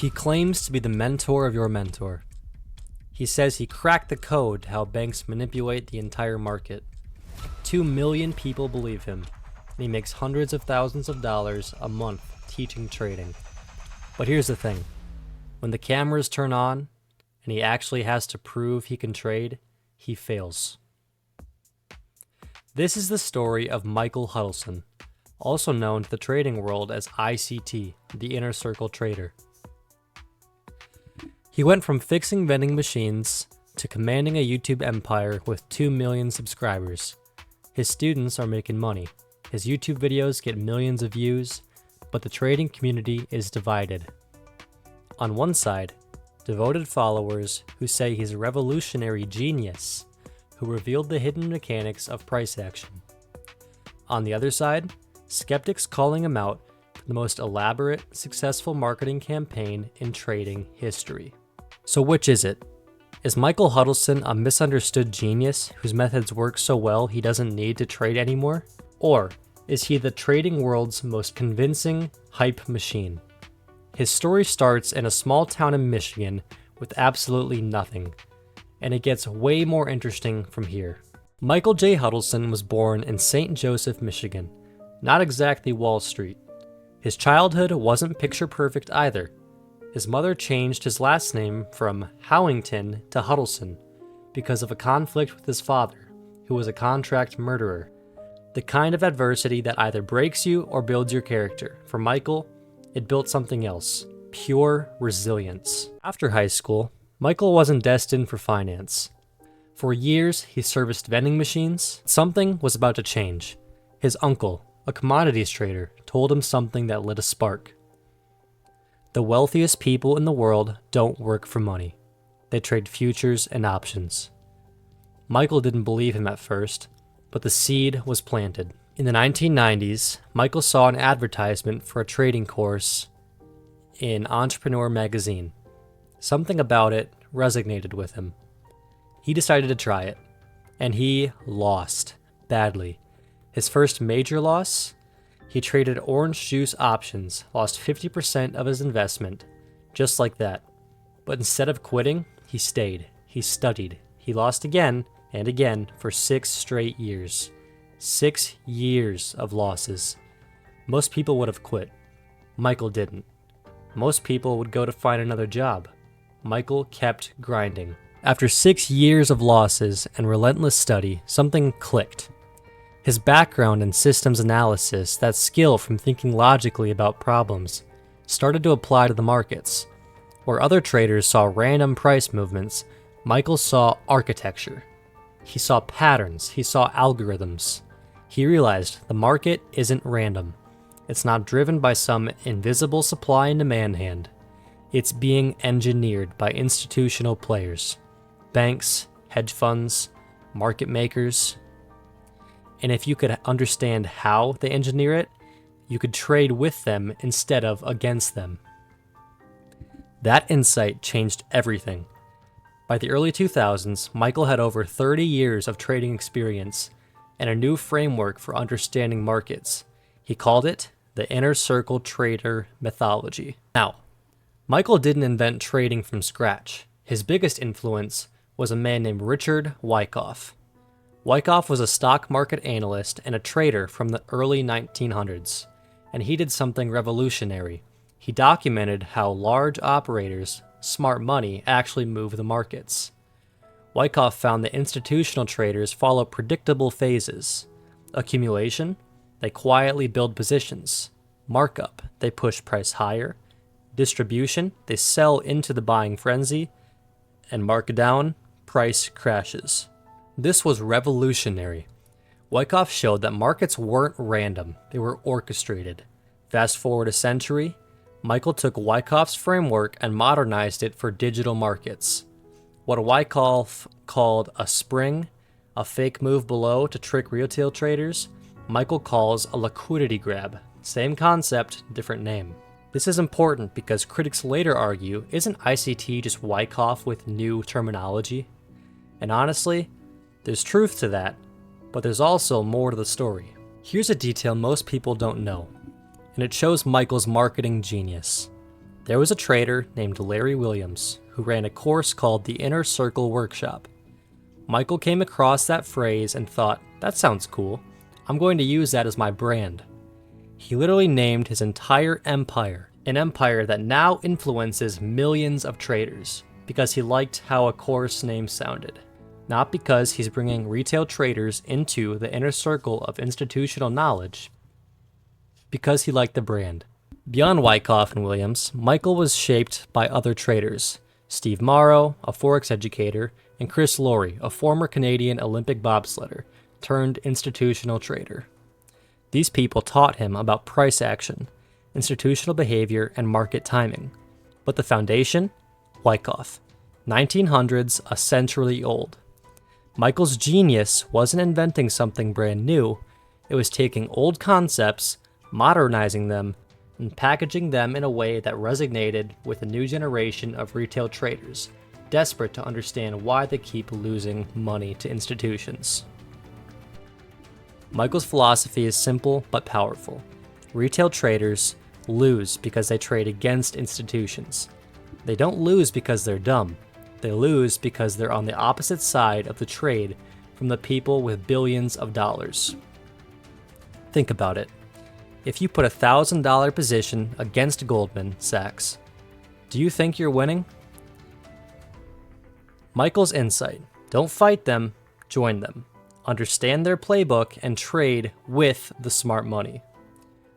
He claims to be the mentor of your mentor. He says he cracked the code to how banks manipulate the entire market. 2 million people believe him, and he makes hundreds of thousands of dollars a month teaching trading. But here's the thing. When the cameras turn on, and he actually has to prove he can trade, he fails. This is the story of Michael Huddleston, also known to the trading world as ICT, the Inner Circle Trader. He went from fixing vending machines to commanding a YouTube empire with 2 million subscribers. His students are making money. His YouTube videos get millions of views, but the trading community is divided. On one side, devoted followers who say he's a revolutionary genius who revealed the hidden mechanics of price action. On the other side, skeptics calling him out for the most elaborate, successful marketing campaign in trading history. So which is it? Is Michael Huddleston a misunderstood genius whose methods work so well he doesn't need to trade anymore? Or is he the trading world's most convincing hype machine? His story starts in a small town in Michigan with absolutely nothing, and it gets way more interesting from here. Michael J. Huddleston was born in St. Joseph, Michigan, not exactly Wall Street. His childhood wasn't picture perfect either. His mother changed his last name from Howington to Huddleston because of a conflict with his father, who was a contract murderer. The kind of adversity that either breaks you or builds your character. For Michael, it built something else, pure resilience. After high school, Michael wasn't destined for finance. For years, he serviced vending machines. Something was about to change. His uncle, a commodities trader, told him something that lit a spark. The wealthiest people in the world don't work for money. They trade futures and options. Michael didn't believe him at first, but the seed was planted. In the 1990s, Michael saw an advertisement for a trading course in Entrepreneur magazine. Something about it resonated with him. He decided to try it, and he lost badly. His first major loss? He traded orange juice options, lost 50% of his investment, just like that. But instead of quitting, he stayed. He studied. He lost again and again for 6 straight years. 6 years of losses. Most people would have quit. Michael didn't. Most people would go to find another job. Michael kept grinding. After 6 years of losses and relentless study, something clicked. His background in systems analysis, that skill from thinking logically about problems, started to apply to the markets. Where other traders saw random price movements, Michael saw architecture. He saw patterns, he saw algorithms. He realized the market isn't random. It's not driven by some invisible supply and demand hand. It's being engineered by institutional players. Banks, hedge funds, market makers. And if you could understand how they engineer it, you could trade with them instead of against them. That insight changed everything. By the early 2000s, Michael had over 30 years of trading experience and a new framework for understanding markets. He called it the Inner Circle Trader methodology. Now, Michael didn't invent trading from scratch. His biggest influence was a man named Richard Wyckoff. Wyckoff was a stock market analyst and a trader from the early 1900s, and he did something revolutionary. He documented how large operators, smart money, actually move the markets. Wyckoff found that institutional traders follow predictable phases. Accumulation, they quietly build positions. Markup, they push price higher. Distribution, they sell into the buying frenzy. And markdown, price crashes. This was revolutionary. Wyckoff showed that markets weren't random, they were orchestrated. Fast forward a century, Michael took Wyckoff's framework and modernized it for digital markets. What Wyckoff called a spring, a fake move below to trick retail traders, Michael calls a liquidity grab. Same concept, different name. This is important because critics later argue, isn't ICT just Wyckoff with new terminology? And honestly, there's truth to that, but there's also more to the story. Here's a detail most people don't know, and it shows Michael's marketing genius. There was a trader named Larry Williams who ran a course called the Inner Circle Workshop. Michael came across that phrase and thought, that sounds cool. I'm going to use that as my brand. He literally named his entire empire, an empire that now influences millions of traders, because he liked how a course name sounded. Not because he's bringing retail traders into the inner circle of institutional knowledge, because he liked the brand. Beyond Wyckoff and Williams, Michael was shaped by other traders. Steve Morrow, a Forex educator, and Chris Laurie, a former Canadian Olympic bobsledder turned institutional trader. These people taught him about price action, institutional behavior, and market timing. But the foundation? Wyckoff. 1900s, a century old. Michael's genius wasn't inventing something brand new, it was taking old concepts, modernizing them, and packaging them in a way that resonated with a new generation of retail traders, desperate to understand why they keep losing money to institutions. Michael's philosophy is simple but powerful. Retail traders lose because they trade against institutions. They don't lose because they're dumb. They lose because they're on the opposite side of the trade from the people with billions of dollars. Think about it. If you put a $1,000 position against Goldman Sachs, do you think you're winning? Michael's insight: don't fight them, join them. Understand their playbook and trade with the smart money.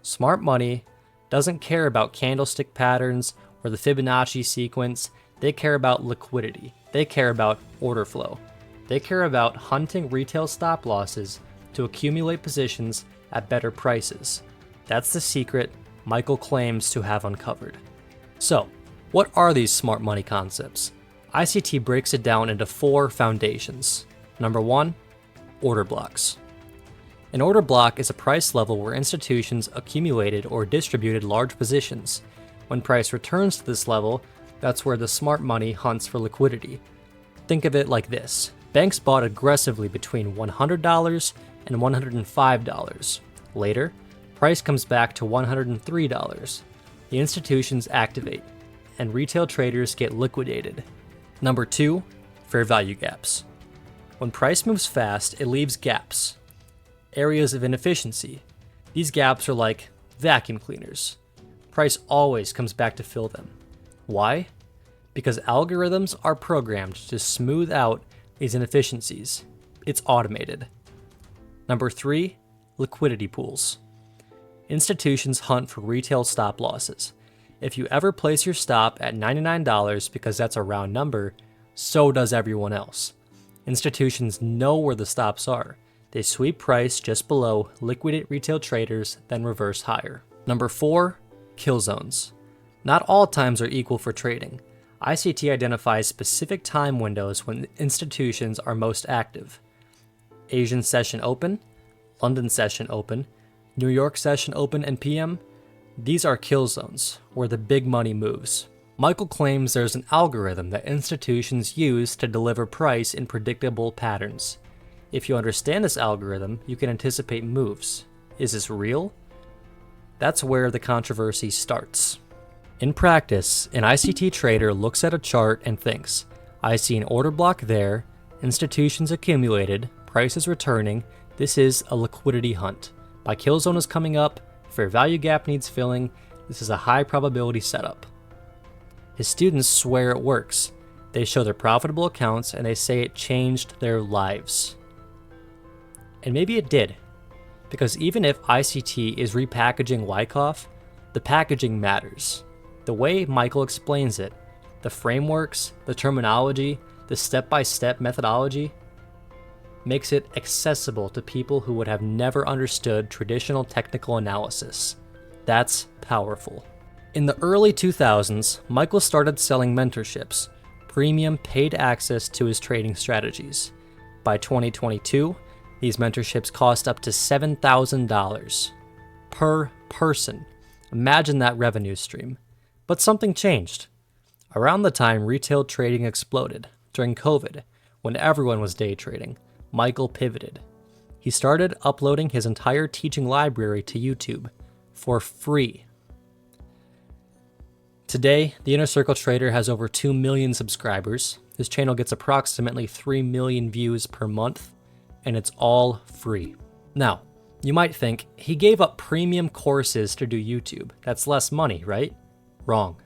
Smart money doesn't care about candlestick patterns or the Fibonacci sequence. They care about liquidity. They care about order flow. They care about hunting retail stop losses to accumulate positions at better prices. That's the secret Michael claims to have uncovered. So, what are these smart money concepts? ICT breaks it down into 4 foundations. Number 1, order blocks. An order block is a price level where institutions accumulated or distributed large positions. When price returns to this level, that's where the smart money hunts for liquidity. Think of it like this. Banks bought aggressively between $100 and $105. Later, price comes back to $103. The institutions activate, and retail traders get liquidated. Number 2, fair value gaps. When price moves fast, it leaves gaps, areas of inefficiency. These gaps are like vacuum cleaners. Price always comes back to fill them. Why? Because algorithms are programmed to smooth out these inefficiencies. It's automated. Number 3, liquidity pools. Institutions hunt for retail stop losses. If you ever place your stop at $99 because that's a round number, so does everyone else. Institutions know where the stops are. They sweep price just below, liquidate retail traders, then reverse higher. Number 4, kill zones. Not all times are equal for trading. ICT identifies specific time windows when institutions are most active. Asian session open, London session open, New York session open and PM. These are kill zones, where the big money moves. Michael claims there's an algorithm that institutions use to deliver price in predictable patterns. If you understand this algorithm, you can anticipate moves. Is this real? That's where the controversy starts. In practice, an ICT trader looks at a chart and thinks, I see an order block there, institutions accumulated, prices returning, this is a liquidity hunt. My kill zone is coming up, fair value gap needs filling, this is a high probability setup. His students swear it works. They show their profitable accounts and they say it changed their lives. And maybe it did, because even if ICT is repackaging Wyckoff, the packaging matters. The way Michael explains it, the frameworks, the terminology, the step-by-step methodology, makes it accessible to people who would have never understood traditional technical analysis. That's powerful. In the early 2000s, Michael started selling mentorships, premium paid access to his trading strategies. By 2022, these mentorships cost up to $7,000 per person. Imagine that revenue stream. But something changed. Around the time retail trading exploded, during COVID, when everyone was day trading, Michael pivoted. He started uploading his entire teaching library to YouTube for free. Today, the Inner Circle Trader has over 2 million subscribers. His channel gets approximately 3 million views per month, and it's all free. Now, you might think, he gave up premium courses to do YouTube. That's less money, right? Wrong.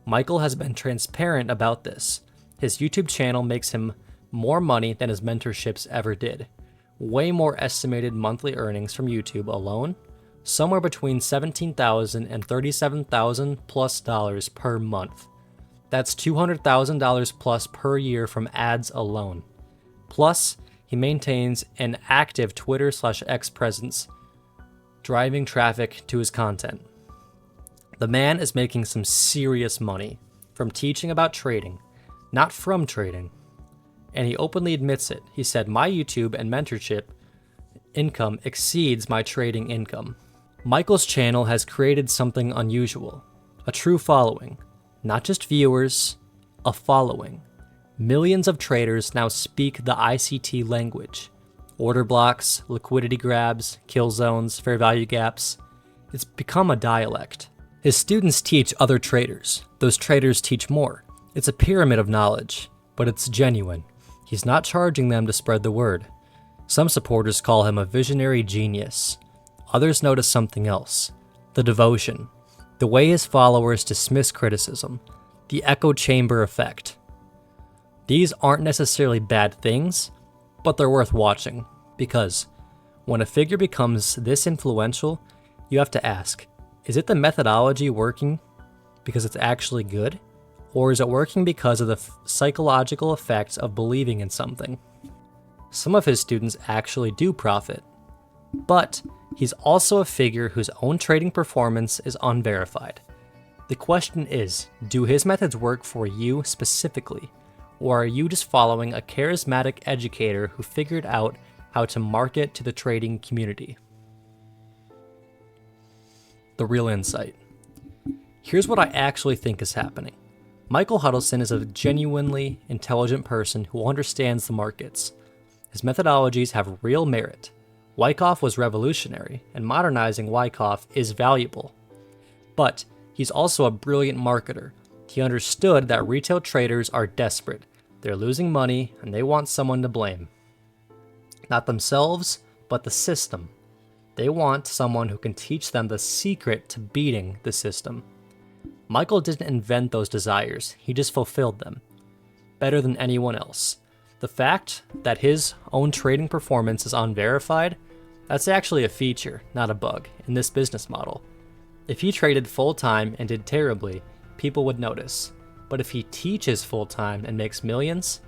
Michael has been transparent about this. His YouTube channel makes him more money than his mentorships ever did. Way more estimated monthly earnings from YouTube alone, somewhere between $17,000 and $37,000 plus dollars per month. That's $200,000 plus per year from ads alone. Plus, he maintains an active Twitter/X presence, driving traffic to his content. The man is making some serious money from teaching about trading, not from trading. And he openly admits it. He said, "My YouTube and mentorship income exceeds my trading income." Michael's channel has created something unusual, a true following. Not just viewers, a following. Millions of traders now speak the ICT language. Order blocks, liquidity grabs, kill zones, fair value gaps. It's become a dialect. His students teach other traders. Those traders teach more. It's a pyramid of knowledge, but it's genuine. He's not charging them to spread the word. Some supporters call him a visionary genius. Others notice something else. The devotion. The way his followers dismiss criticism. The echo chamber effect. These aren't necessarily bad things, but they're worth watching. Because when a figure becomes this influential, you have to ask, is it the methodology working because it's actually good? Or is it working because of the psychological effects of believing in something? Some of his students actually do profit. But he's also a figure whose own trading performance is unverified. The question is, do his methods work for you specifically? Or are you just following a charismatic educator who figured out how to market to the trading community? The real insight. Here's what I actually think is happening. Michael Huddleston is a genuinely intelligent person who understands the markets. His methodologies have real merit. Wyckoff was revolutionary, and modernizing Wyckoff is valuable. But he's also a brilliant marketer. He understood that retail traders are desperate. They're losing money, and they want someone to blame. Not themselves, but the system. They want someone who can teach them the secret to beating the system. Michael didn't invent those desires, he just fulfilled them. Better than anyone else. The fact that his own trading performance is unverified, that's actually a feature, not a bug, in this business model. If he traded full-time and did terribly, people would notice. But if he teaches full-time and makes millions,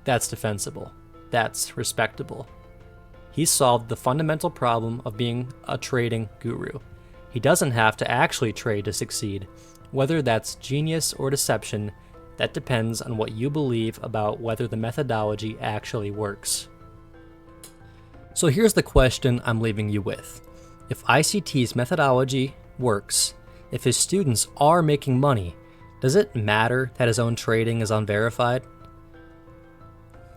that's defensible. That's respectable. He solved the fundamental problem of being a trading guru. He doesn't have to actually trade to succeed. Whether that's genius or deception, that depends on what you believe about whether the methodology actually works. So here's the question I'm leaving you with. If ICT's methodology works, if his students are making money, does it matter that his own trading is unverified?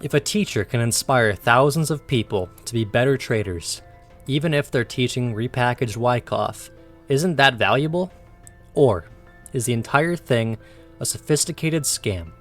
If a teacher can inspire thousands of people to be better traders, even if they're teaching repackaged Wyckoff, isn't that valuable? Or is the entire thing a sophisticated scam?